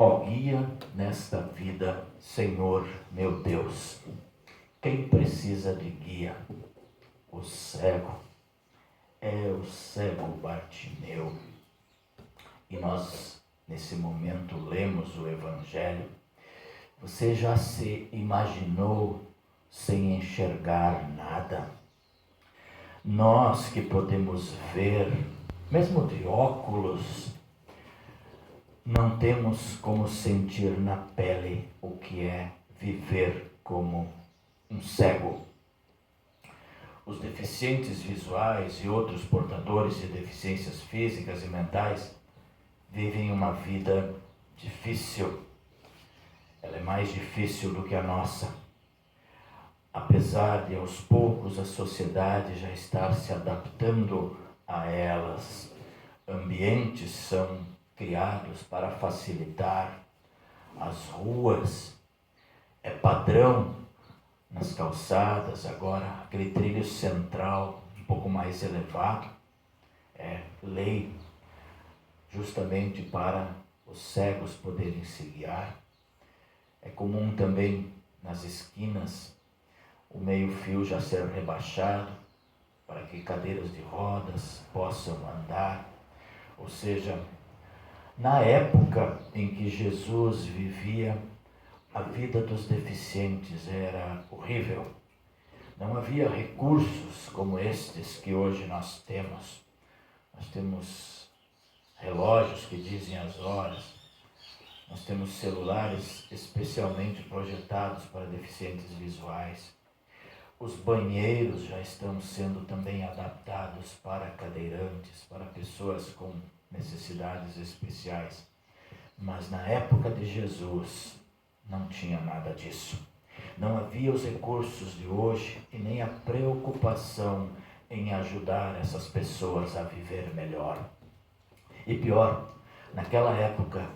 Ó, guia nesta vida, Senhor meu Deus. Quem precisa de guia? O cego. É o cego Bartimeu. E nós, nesse momento, lemos o Evangelho. Você já se imaginou sem enxergar nada? Nós que podemos ver, mesmo de óculos, não temos como sentir na pele o que é viver como um cego. Os deficientes visuais e outros portadores de deficiências físicas e mentais vivem uma vida difícil. Ela é mais difícil do que a nossa. Apesar de aos poucos a sociedade já estar se adaptando a elas, ambientes são criados para facilitar. As ruas é padrão nas calçadas agora, aquele trilho central um pouco mais elevado é lei, justamente para os cegos poderem se guiar. É comum também nas esquinas o meio-fio já ser rebaixado para que cadeiras de rodas possam andar. Ou seja, na época em que Jesus vivia, a vida dos deficientes era horrível. Não havia recursos como estes que hoje nós temos. Nós temos relógios que dizem as horas. Nós temos celulares especialmente projetados para deficientes visuais. Os banheiros já estão sendo também adaptados para cadeirantes, para pessoas com necessidades especiais. Mas na época de Jesus não tinha nada disso. Não havia os recursos de hoje e nem a preocupação em ajudar essas pessoas a viver melhor. E pior, naquela época,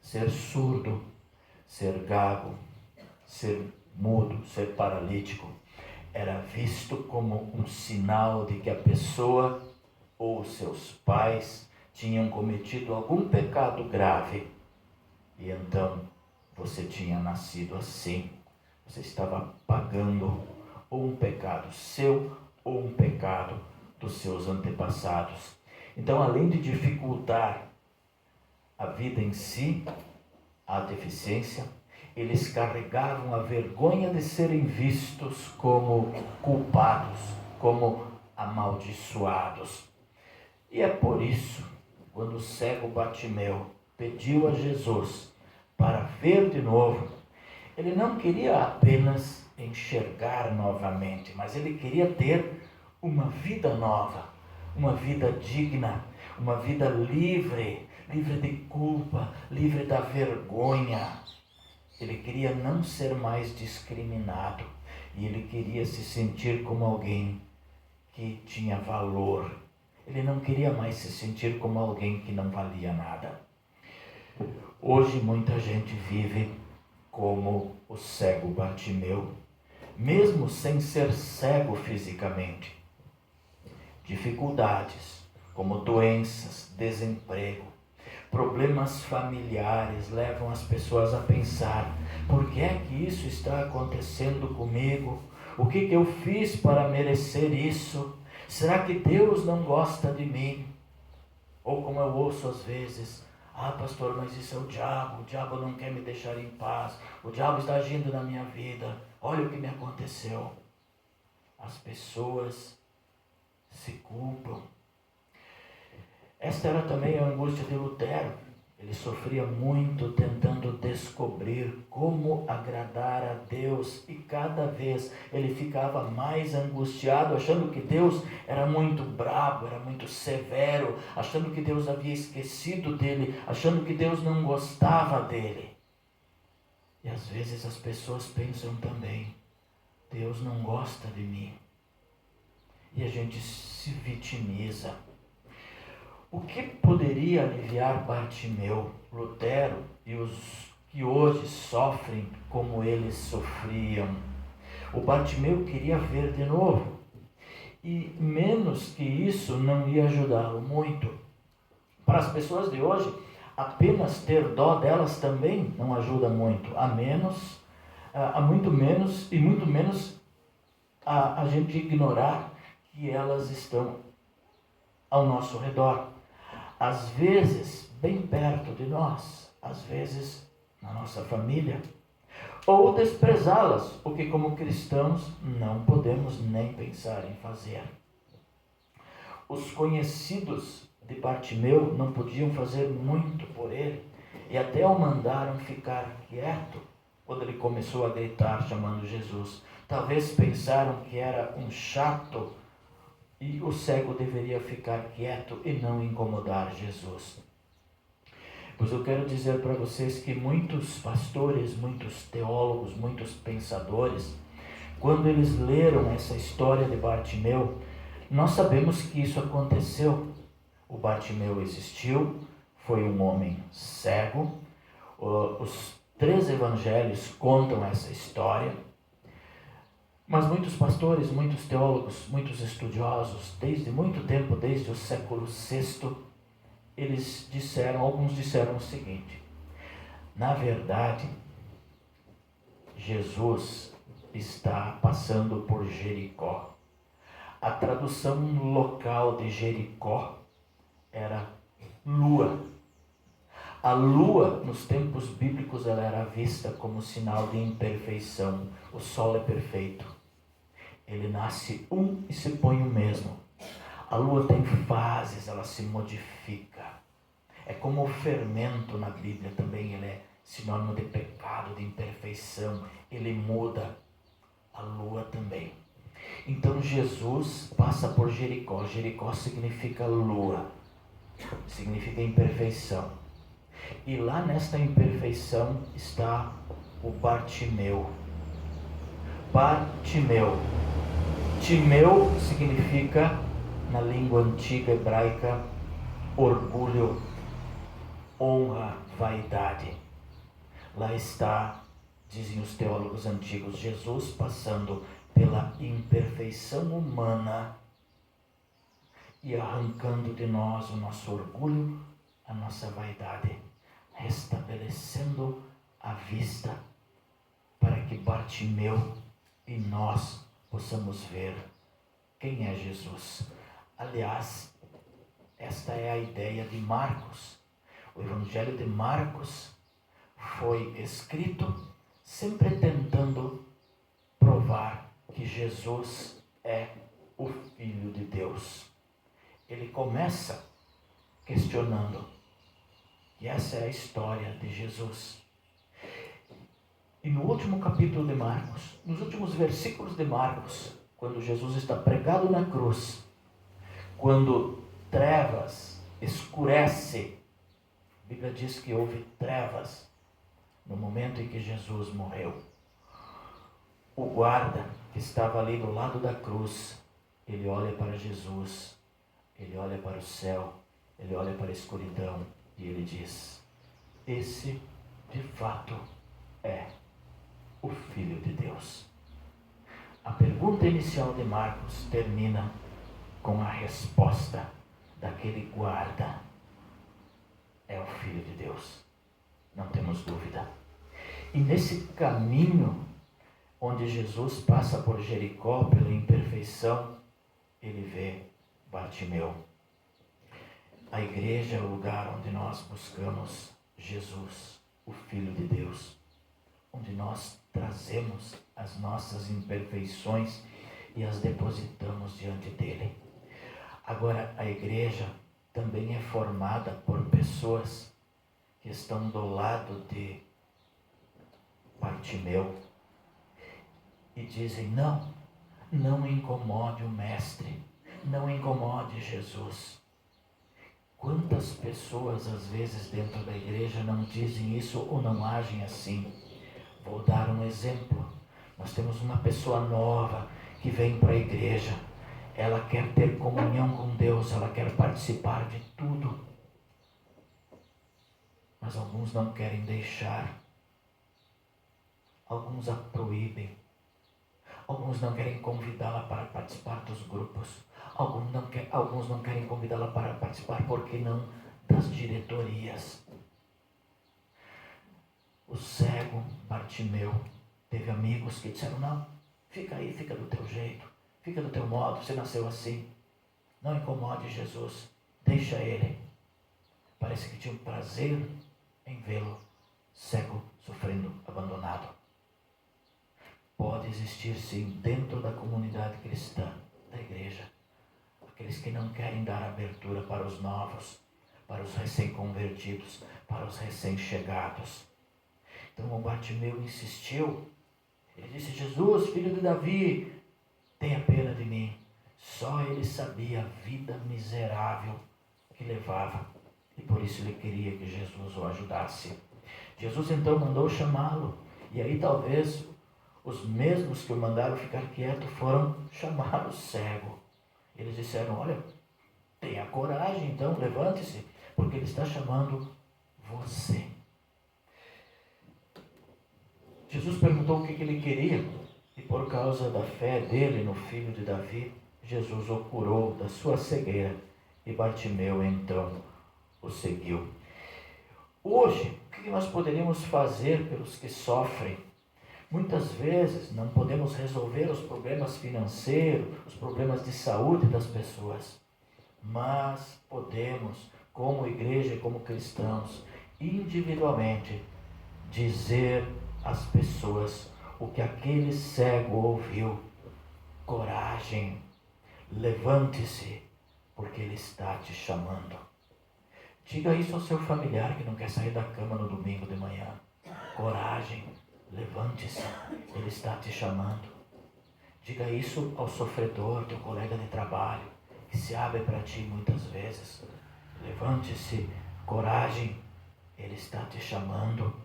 ser surdo, ser gago, ser mudo, ser paralítico, era visto como um sinal de que a pessoa ou seus pais tinham cometido algum pecado grave. E então você tinha nascido assim. Você estava pagando ou um pecado seu ou um pecado dos seus antepassados. Então, além de dificultar a vida em si, a deficiência, eles carregavam a vergonha de serem vistos como culpados, como amaldiçoados. E é por isso, quando o cego Bartimeu pediu a Jesus para ver de novo, ele não queria apenas enxergar novamente, mas ele queria ter uma vida nova, uma vida digna, uma vida livre, livre de culpa, livre da vergonha. Ele queria não ser mais discriminado e ele queria se sentir como alguém que tinha valor. Ele não queria mais se sentir como alguém que não valia nada. Hoje muita gente vive como o cego Bartimeu, mesmo sem ser cego fisicamente. Dificuldades como doenças, desemprego, problemas familiares levam as pessoas a pensar: por que é que isso está acontecendo comigo? O que eu fiz para merecer isso? Será que Deus não gosta de mim? Ou como eu ouço às vezes: ah, pastor, mas isso é o diabo não quer me deixar em paz, o diabo está agindo na minha vida, olha o que me aconteceu. As pessoas se culpam. Esta era também a angústia de Lutero. Ele sofria muito tentando descobrir como agradar a Deus e cada vez ele ficava mais angustiado, achando que Deus era muito bravo, era muito severo, achando que Deus havia esquecido dele, achando que Deus não gostava dele. E às vezes as pessoas pensam também: Deus não gosta de mim. E a gente se vitimiza. O que poderia aliviar Bartimeu, Lutero e os que hoje sofrem como eles sofriam? O Bartimeu queria ver de novo. E menos que isso não ia ajudá-lo muito. Para as pessoas de hoje, Apenas ter dó delas também não ajuda muito, a muito menos a gente ignorar que elas estão ao nosso redor. Às vezes, bem perto de nós, às vezes na nossa família, ou desprezá-las, o que como cristãos não podemos nem pensar em fazer. Os conhecidos de Bartimeu não podiam fazer muito por ele e até o mandaram ficar quieto quando ele começou a gritar chamando Jesus. Talvez pensaram que era um chato e o cego deveria ficar quieto e não incomodar Jesus. Pois eu quero dizer para vocês que muitos pastores, muitos teólogos, muitos pensadores, quando eles leram essa história de Bartimeu, nós sabemos que isso aconteceu. O Bartimeu existiu, foi um homem cego. Os 3 evangelhos contam essa história. Mas muitos pastores, muitos teólogos, muitos estudiosos, desde muito tempo, desde o século VI, alguns disseram o seguinte: na verdade, Jesus está passando por Jericó. A tradução local de Jericó era lua. A lua, nos tempos bíblicos, ela era vista como sinal de imperfeição. O sol é perfeito. Ele nasce um e se põe o mesmo. A lua tem fases, ela se modifica. É como o fermento na Bíblia também, ele é sinônimo de pecado, de imperfeição. Ele muda. A lua também. Então Jesus passa por Jericó. Jericó significa lua, significa imperfeição. E lá nesta imperfeição está o Bartimeu. Bartimeu. Timeu significa, na língua antiga hebraica, orgulho, honra, vaidade. Lá está, dizem os teólogos antigos, Jesus passando pela imperfeição humana e arrancando de nós o nosso orgulho, a nossa vaidade, restabelecendo a vista para que Bartimeu e nós possamos ver quem é Jesus. Aliás, esta é a ideia de Marcos. O Evangelho de Marcos foi escrito sempre tentando provar que Jesus é o Filho de Deus. Ele começa questionando, e essa é a história de Jesus. E no último capítulo de Marcos, nos últimos versículos de Marcos, quando Jesus está pregado na cruz, quando trevas escurece, a Bíblia diz que houve trevas no momento em que Jesus morreu. O guarda que estava ali do lado da cruz, ele olha para Jesus, ele olha para o céu, ele olha para a escuridão e ele diz: esse de fato é o Filho de Deus. A pergunta inicial de Marcos termina com a resposta daquele guarda: é o Filho de Deus, não temos dúvida. E nesse caminho onde Jesus passa por Jericó, pela imperfeição, ele vê Bartimeu. A igreja é o lugar onde nós buscamos Jesus, o Filho de Deus, onde nós trazemos as nossas imperfeições e as depositamos diante dele. Agora, a igreja também é formada por pessoas que estão do lado de Bartimeu e dizem: não incomode o mestre, não incomode Jesus. Quantas pessoas às vezes dentro da igreja não dizem isso ou não agem assim? Vou dar um exemplo. Nós temos uma pessoa nova que vem para a igreja. Ela quer ter comunhão com Deus, ela quer participar de tudo. Mas alguns não querem deixar. Alguns a proíbem. Alguns não querem convidá-la para participar dos grupos. Alguns não querem convidá-la para participar, porque não, das diretorias. O cego Bartimeu teve amigos que disseram: não, fica aí, fica do teu jeito, fica do teu modo, você nasceu assim. Não incomode Jesus, deixa ele. Parece que tinha um prazer em vê-lo cego, sofrendo, abandonado. Pode existir sim, dentro da comunidade cristã, da igreja, aqueles que não querem dar abertura para os novos, para os recém-convertidos, para os recém-chegados. Então o Bartimeu insistiu. Ele disse: Jesus, filho de Davi, tenha pena de mim. Só ele sabia a vida miserável que levava, e por isso ele queria que Jesus o ajudasse. Jesus então mandou chamá-lo, e aí talvez os mesmos que o mandaram ficar quieto foram chamar o cego. Eles disseram: olha, tenha coragem então, levante-se, porque ele está chamando você. Jesus perguntou o que ele queria, e por causa da fé dele no filho de Davi, Jesus o curou da sua cegueira, e Bartimeu então o seguiu. Hoje, o que nós poderíamos fazer pelos que sofrem? Muitas vezes não podemos resolver os problemas financeiros, os problemas de saúde das pessoas, mas podemos, como igreja e como cristãos, individualmente, dizer às pessoas o que aquele cego ouviu: coragem, levante-se, porque ele está te chamando. Diga isso ao seu familiar que não quer sair da cama no domingo de manhã: coragem, levante-se, ele está te chamando. Diga isso ao sofredor, teu colega de trabalho, que se abre para ti muitas vezes: levante-se, coragem, ele está te chamando.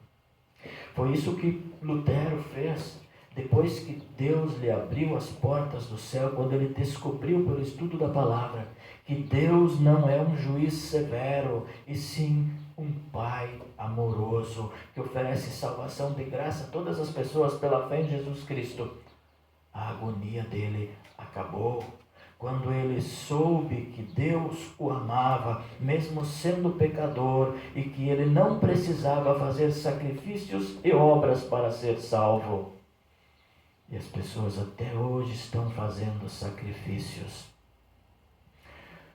Foi isso que Lutero fez, depois que Deus lhe abriu as portas do céu, quando ele descobriu pelo estudo da palavra que Deus não é um juiz severo, e sim um Pai amoroso, que oferece salvação de graça a todas as pessoas pela fé em Jesus Cristo. A agonia dele acabou quando ele soube que Deus o amava, mesmo sendo pecador, e que ele não precisava fazer sacrifícios e obras para ser salvo. E as pessoas até hoje estão fazendo sacrifícios.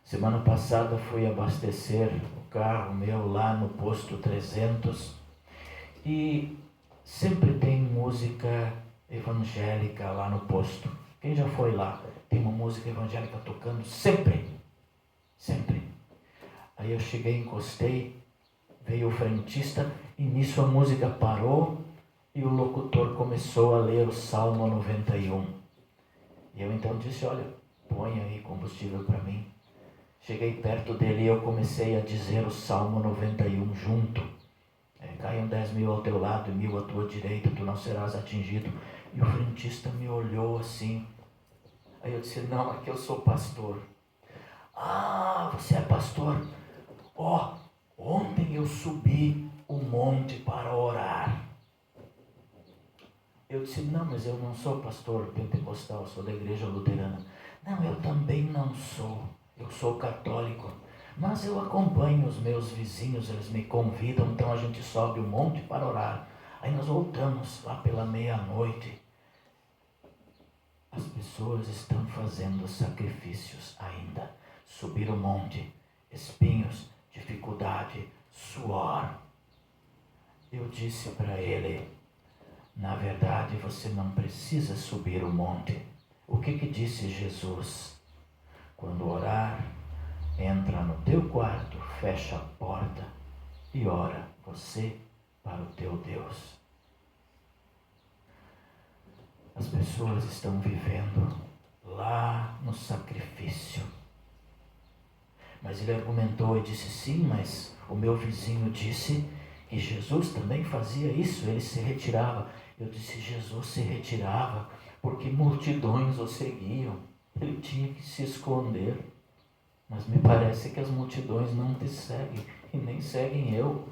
Semana passada fui abastecer o carro meu lá no posto 300, e sempre tem música evangélica lá no posto. Quem já foi lá? Tem uma música evangélica tocando sempre, sempre. Aí eu cheguei, encostei, veio o frentista, e nisso a música parou e o locutor começou a ler o Salmo 91. E eu então disse: olha, põe aí combustível para mim. Cheguei perto dele e eu comecei a dizer o Salmo 91 junto. Caiam 10.000 ao teu lado e 1.000 à tua direita, tu não serás atingido. E o frentista me olhou assim. Aí eu disse: não, aqui eu sou pastor. Ah, você é pastor? Ontem eu subi o monte para orar. Eu disse: não, mas eu não sou pastor pentecostal, sou da igreja luterana. Não, eu também não sou. Eu sou católico. Mas eu acompanho os meus vizinhos, eles me convidam, então a gente sobe o monte para orar. Aí nós voltamos lá pela meia-noite. As pessoas estão fazendo sacrifícios ainda. Subir o monte, espinhos, dificuldade, suor. Eu disse para ele: na verdade você não precisa subir o monte. O que disse Jesus? Quando orar, entra no teu quarto, fecha a porta e ora você para o teu Deus. As pessoas estão vivendo lá no sacrifício. Mas ele argumentou e disse: sim, mas o meu vizinho disse que Jesus também fazia isso, ele se retirava. Eu disse: Jesus se retirava porque multidões o seguiam, ele tinha que se esconder. Mas me parece que as multidões não te seguem e nem seguem eu.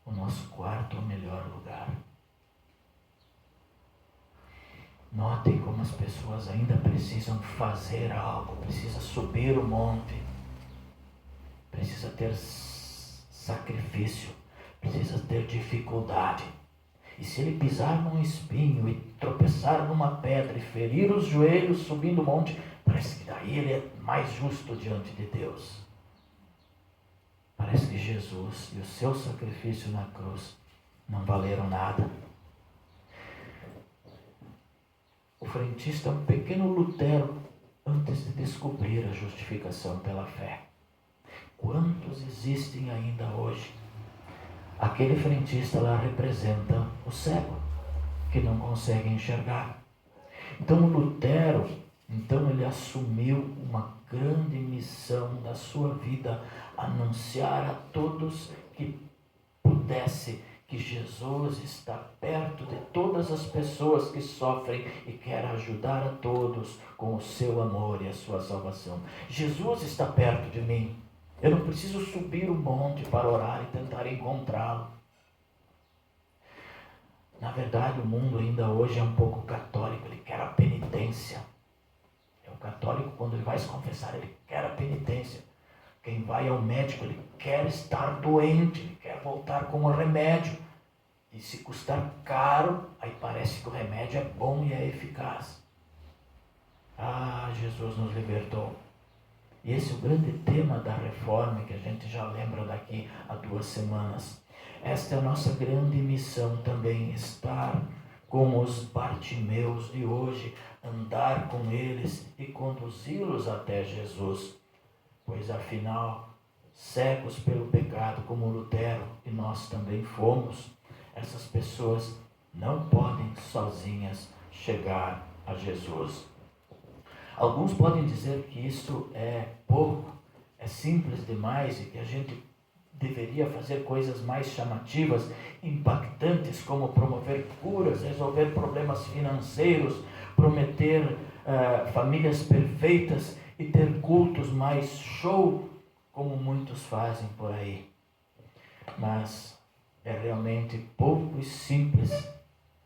O nosso quarto é o melhor lugar. Notem como as pessoas ainda precisam fazer algo, precisa subir o monte, precisa ter sacrifício, precisa ter dificuldade. E se ele pisar num espinho e tropeçar numa pedra e ferir os joelhos subindo o monte, parece que daí ele é mais justo diante de Deus. Parece que Jesus e o seu sacrifício na cruz não valeram nada. O frentista é um pequeno Lutero antes de descobrir a justificação pela fé. Quantos existem ainda hoje? Aquele frentista lá representa o cego, que não consegue enxergar. Então o Lutero, ele assumiu uma grande missão da sua vida, anunciar a todos que pudesse que Jesus está perto de todas as pessoas que sofrem e quer ajudar a todos com o seu amor e a sua salvação. Jesus está perto de mim. Eu não preciso subir o monte para orar e tentar encontrá-lo. Na verdade, o mundo ainda hoje é um pouco católico, ele quer a penitência. O católico, quando ele vai se confessar, ele quer a penitência. Quem vai ao médico, ele quer estar doente, ele quer voltar com o remédio. E se custar caro, aí parece que o remédio é bom e é eficaz. Ah, Jesus nos libertou. E esse é o grande tema da reforma, que a gente já lembra daqui a 2 semanas. Esta é a nossa grande missão também, estar como os Bartimeus de hoje, andar com eles e conduzi-los até Jesus. Pois afinal, cegos pelo pecado, como Lutero e nós também fomos, essas pessoas não podem sozinhas chegar a Jesus. Alguns podem dizer que isso é pouco, é simples demais e que a gente deveria fazer coisas mais chamativas, impactantes, como promover curas, resolver problemas financeiros, prometer famílias perfeitas e ter cultos mais show, como muitos fazem por aí. Mas é realmente pouco e simples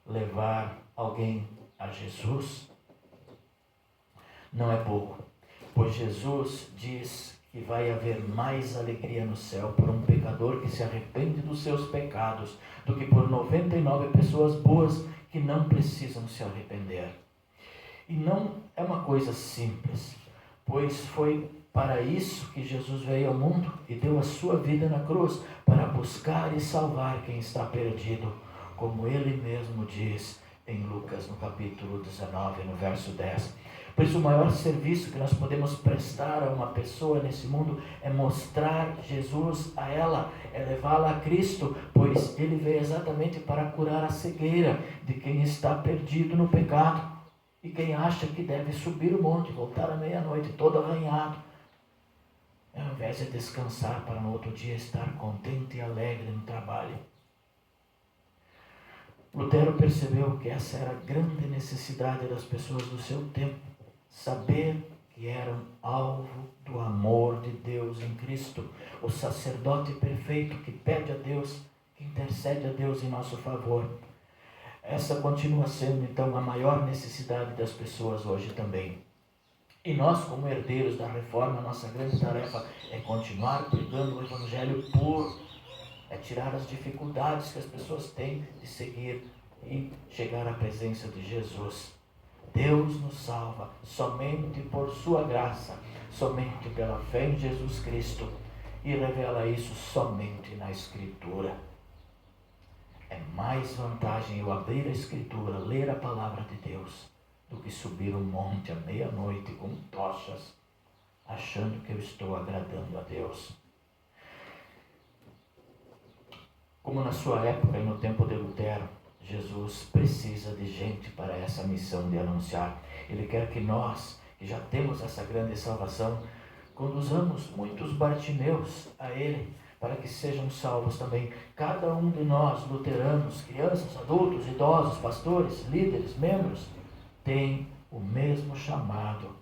levar alguém a Jesus. Não é pouco, pois Jesus diz que vai haver mais alegria no céu por um pecador que se arrepende dos seus pecados do que por 99 pessoas boas que não precisam se arrepender. E não é uma coisa simples, pois foi para isso que Jesus veio ao mundo e deu a sua vida na cruz, para buscar e salvar quem está perdido, como ele mesmo diz em Lucas, no capítulo 19, no verso 10. Por isso, o maior serviço que nós podemos prestar a uma pessoa nesse mundo é mostrar Jesus a ela, é levá-la a Cristo, pois ele veio exatamente para curar a cegueira de quem está perdido no pecado e quem acha que deve subir o monte, voltar à meia-noite todo arranhado, ao invés de descansar para no outro dia estar contente e alegre no trabalho. Lutero percebeu que essa era a grande necessidade das pessoas do seu tempo, saber que eram alvo do amor de Deus em Cristo, o sacerdote perfeito que pede a Deus, que intercede a Deus em nosso favor. Essa continua sendo então a maior necessidade das pessoas hoje também. E nós, como herdeiros da reforma, nossa grande tarefa é continuar pregando o Evangelho puro, é tirar as dificuldades que as pessoas têm de seguir e chegar à presença de Jesus. Deus nos salva somente por sua graça, somente pela fé em Jesus Cristo, e revela isso somente na Escritura. É mais vantagem eu abrir a Escritura, ler a palavra de Deus, do que subir um monte à meia-noite com tochas, achando que eu estou agradando a Deus. Como na sua época e no tempo de Lutero, Jesus precisa de gente para essa missão de anunciar. Ele quer que nós, que já temos essa grande salvação, conduzamos muitos Bartimeus a Ele, para que sejam salvos também. Cada um de nós, luteranos, crianças, adultos, idosos, pastores, líderes, membros, tem o mesmo chamado: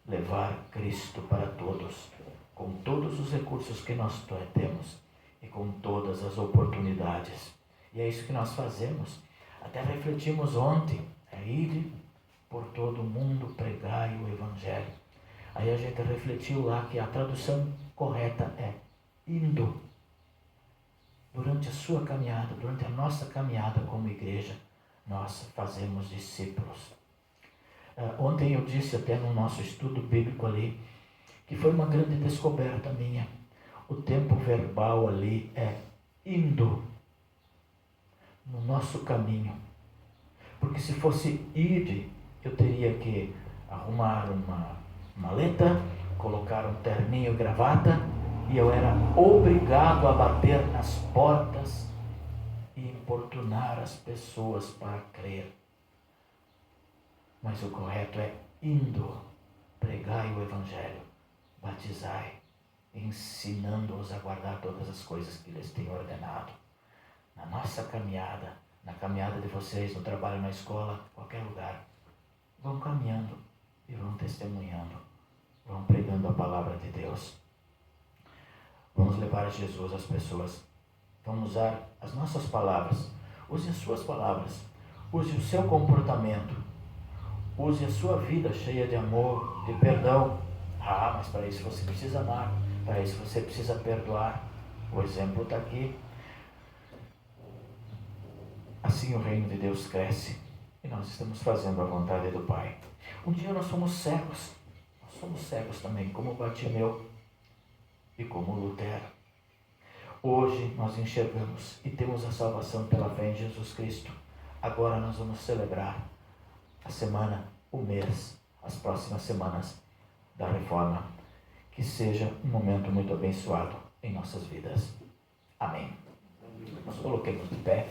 levar Cristo para todos, com todos os recursos que nós temos e com todas as oportunidades. E é isso que nós fazemos. Até refletimos ontem: ir por todo o mundo, pregai o Evangelho. Aí a gente refletiu lá que a tradução correta é indo. durante a sua caminhada, durante a nossa caminhada como igreja, nós fazemos discípulos. Ontem eu disse até no nosso estudo bíblico ali, que foi uma grande descoberta minha. O tempo verbal ali é indo no nosso caminho. Porque se fosse ir, eu teria que arrumar uma maleta, colocar um terninho e gravata, e eu era obrigado a bater nas portas e importunar as pessoas para crer. Mas o correto é indo, pregai o Evangelho, batizai, ensinando-os a guardar todas as coisas que lhes tenho ordenado. Na nossa caminhada, na caminhada de vocês, no trabalho, na escola, qualquer lugar, vão caminhando e vão testemunhando, vão pregando a palavra de Deus. Vamos levar Jesus às pessoas. Vamos usar as nossas palavras. Use as suas palavras. Use o seu comportamento. Use a sua vida cheia de amor, de perdão. Mas para isso você precisa amar. Para isso você precisa perdoar. O exemplo está aqui. Assim o reino de Deus cresce. E nós estamos fazendo a vontade do Pai. Um dia nós somos cegos. Nós somos cegos também, como Bartimeu e como Lutero. Hoje nós enxergamos e temos a salvação pela fé em Jesus Cristo. Agora nós vamos celebrar a semana, o mês, as próximas semanas da Reforma. Que seja um momento muito abençoado em nossas vidas. Amém. Nós coloquemos de pé.